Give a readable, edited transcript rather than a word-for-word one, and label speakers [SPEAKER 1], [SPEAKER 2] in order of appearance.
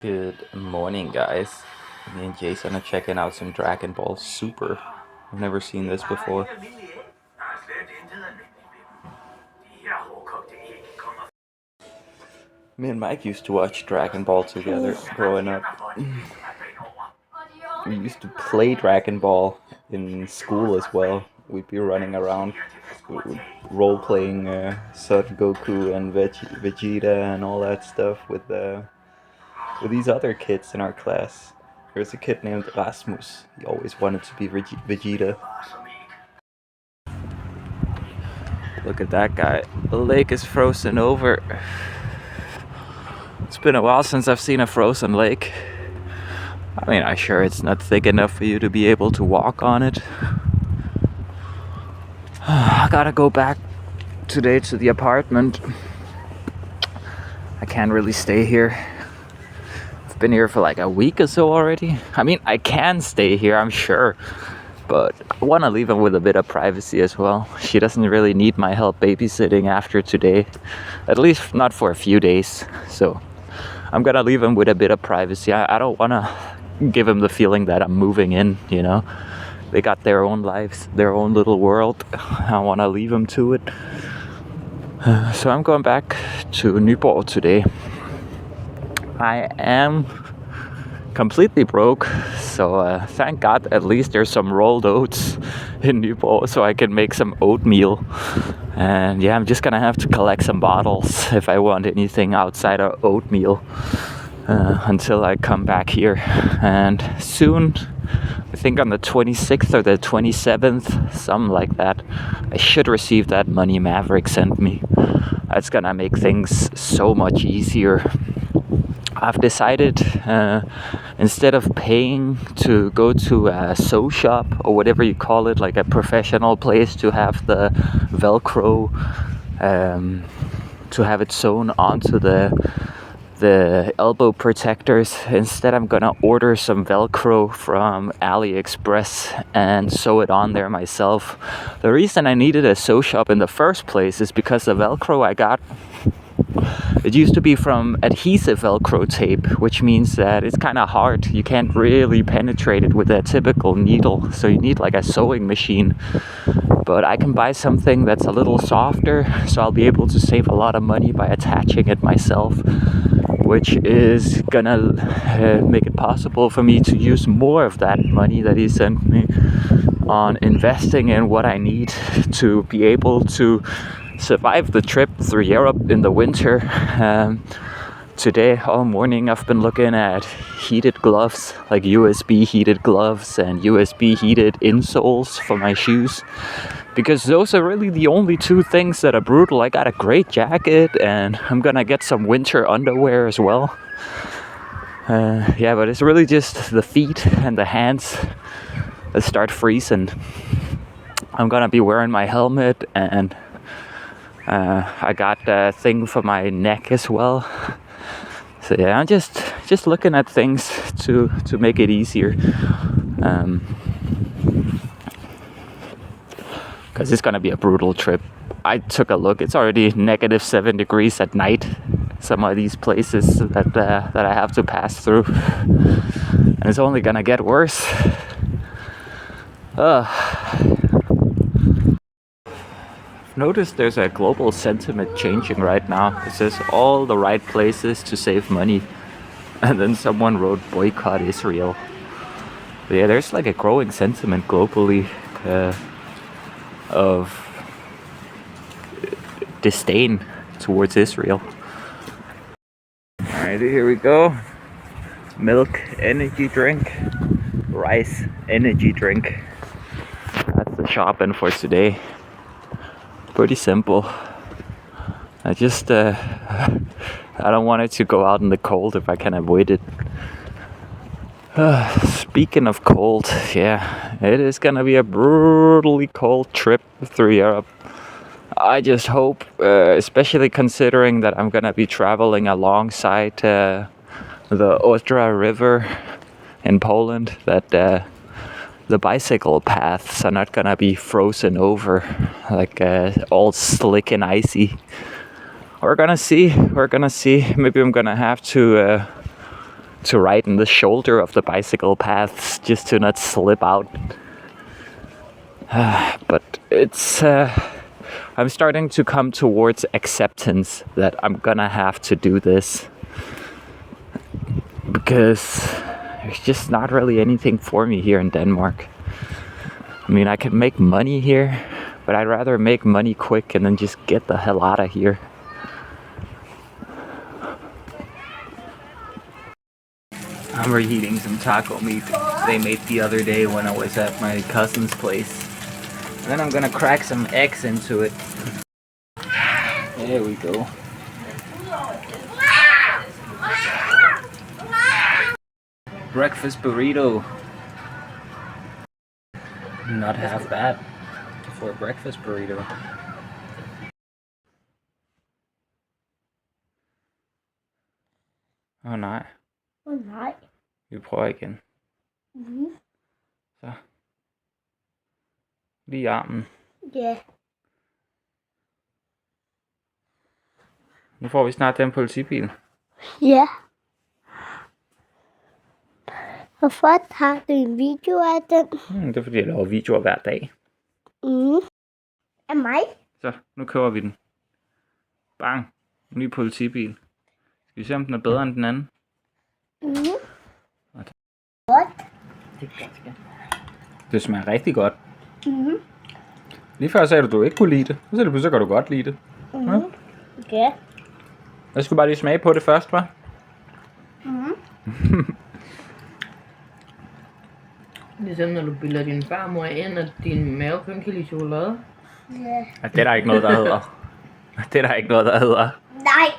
[SPEAKER 1] Good morning, guys. Me and Jason are checking out some Dragon Ball Super. I've never seen this before. Me and Mike used to watch Dragon Ball together growing up. We used to play Dragon Ball in school as well. We'd be running around role playing Son Goku and Vegeta and all that stuff with these other kids in our class. There's a kid named Rasmus. He always wanted to be Vegeta. Look at that guy. The lake is frozen over. It's been a while since I've seen a frozen lake. I mean, I'm sure it's not thick enough for you to be able to walk on it. I gotta go back today to the apartment. I can't really stay here. I've been here for like a week or so already. I mean, I can stay here, I'm sure. But I want to leave him with a bit of privacy as well. She doesn't really need my help babysitting after today. At least not for a few days. So I'm gonna leave him with a bit of privacy. I don't want to give him the feeling that I'm moving in, you know. They got their own lives, their own little world. I want to leave them to it. So I'm going back to Nyborg today. I am completely broke, so thank God at least there's some rolled oats in Nyborg so I can make some oatmeal. And yeah, I'm just gonna have to collect some bottles if I want anything outside of oatmeal until I come back here. And soon, I think on the 26th or the 27th, something like that, I should receive that money Maverick sent me. That's gonna make things so much easier. I've decided instead of paying to go to a sew shop or whatever you call it, like a professional place to have the Velcro, to have it sewn onto the elbow protectors. Instead, I'm gonna order some Velcro from AliExpress and sew it on there myself. The reason I needed a sew shop in the first place is because the Velcro I got, it used to be from adhesive Velcro tape, which means that it's kind of hard. You can't really penetrate it with a typical needle, so you need like a sewing machine. But I can buy something that's a little softer, so I'll be able to save a lot of money by attaching it myself, which is gonna make it possible for me to use more of that money that he sent me on investing in what I need to be able to survive the trip through Europe in the winter. Today, all morning, I've been looking at heated gloves, like USB heated gloves and USB heated insoles for my shoes, because those are really the only two things that are brutal. I got a great jacket and I'm gonna get some winter underwear as well. Yeah, but it's really just the feet and the hands that start freezing. I'm gonna be wearing my helmet, and I got a thing for my neck as well. So yeah, I'm just looking at things to make it easier. Because it's gonna be a brutal trip. I took a look. It's already -7 degrees at night. Some of these places that I have to pass through, and it's only gonna get worse. Notice there's a global sentiment changing right now. It says all the right places to save money, and then someone wrote boycott Israel. But yeah, there's like a growing sentiment globally of disdain towards Israel. Alright, here we go. Milk energy drink, rice energy drink. That's the shopping for today. Pretty simple. I just I don't want it to go out in the cold if I can avoid it. Speaking of cold, yeah, it is gonna be a brutally cold trip through Europe. I just hope, especially considering that I'm gonna be traveling alongside the Odra River in Poland, that the bicycle paths are not gonna be frozen over, like all slick and icy. We're gonna see. Maybe I'm gonna have to to right in the shoulder of the bicycle paths just to not slip out. But it's I'm starting to come towards acceptance that I'm gonna have to do this, because there's just not really anything for me here in Denmark. I mean, I could make money here, but I'd rather make money quick and then just get the hell out of here. I'm reheating some taco meat they made the other day when I was at my cousin's place. And then I'm gonna crack some eggs into it. There we go. Breakfast burrito. Not half bad for a breakfast burrito. Nej.
[SPEAKER 2] Nej.
[SPEAKER 1] Vi prøver igen. Så. Lige armen.
[SPEAKER 2] Ja.
[SPEAKER 1] Nu får vi snart den politibil.
[SPEAKER 2] Ja. Hvorfor tager du en video af den?
[SPEAKER 1] Det er fordi jeg laver videoer hver dag.
[SPEAKER 2] Af mig?
[SPEAKER 1] Så, nu køber vi den. Bang. Ny politibil. Skal vi se om den er bedre end den anden?
[SPEAKER 2] Godt.
[SPEAKER 1] Det er godt, skat. Det smager rigtig godt. Lige før sagde du ikke kunne lide det. Så kan du godt lide det.
[SPEAKER 2] Okay.
[SPEAKER 1] Jeg skulle bare lige smage på det først, hva'?
[SPEAKER 3] Ligesom når du bilder din farmor ind, at din mave kun kan lide chokolade.
[SPEAKER 2] Ja.
[SPEAKER 1] Det er der ikke noget, der hedder. Det er der ikke noget, der hedder.
[SPEAKER 2] Nej.